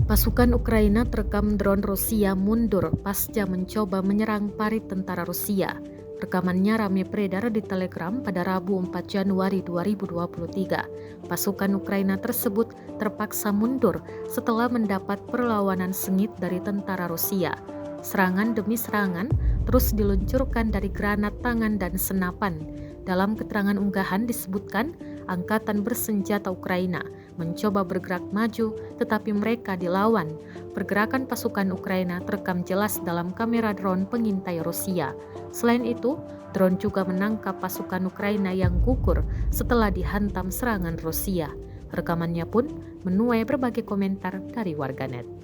Pasukan Ukraina terekam drone Rusia mundur pasca mencoba menyerang parit tentara Rusia. Rekamannya ramai beredar di Telegram pada Rabu 4 Januari 2023. Pasukan Ukraina tersebut terpaksa mundur setelah mendapat perlawanan sengit dari tentara Rusia. Serangan demi serangan terus diluncurkan dari granat tangan dan senapan. Dalam keterangan unggahan disebutkan, Angkatan Bersenjata Ukraina mencoba bergerak maju tetapi mereka dilawan. Pergerakan pasukan Ukraina terekam jelas dalam kamera drone pengintai Rusia. Selain itu, drone juga menangkap pasukan Ukraina yang gugur setelah dihantam serangan Rusia. Rekamannya pun menuai berbagai komentar dari warganet.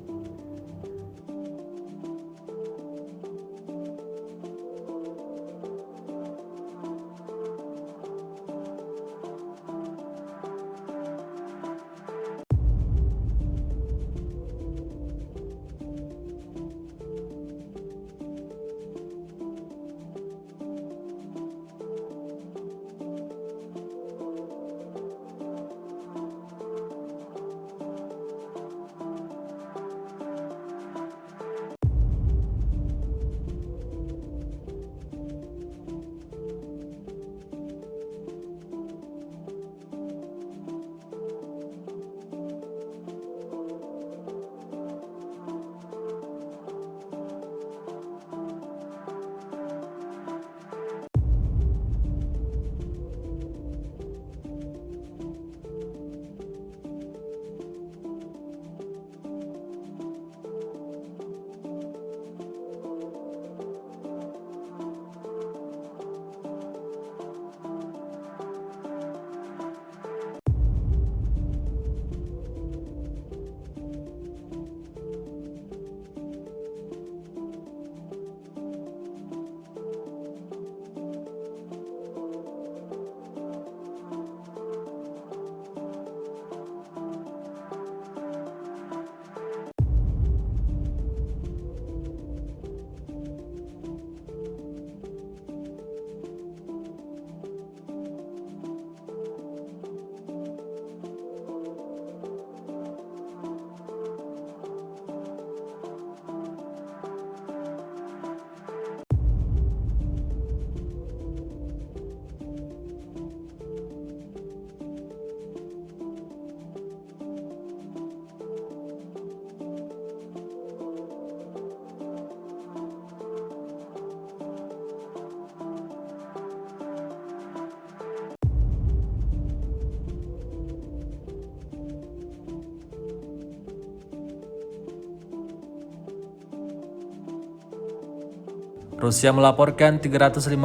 Rusia melaporkan 357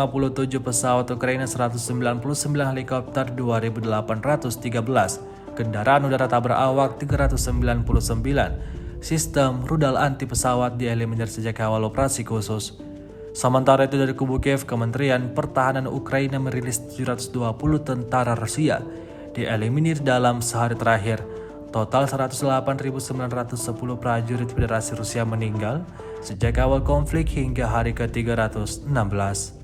pesawat Ukraina, 199 helikopter, 2.813 kendaraan udara tak berawak, 399 sistem rudal anti pesawat dieliminir sejak awal operasi khusus. Sementara itu dari kubu Kiev, Kementerian Pertahanan Ukraina merilis 720 tentara Rusia dieliminir dalam sehari terakhir. Total 108.910 prajurit Federasi Rusia meninggal sejak awal konflik hingga hari ke-316.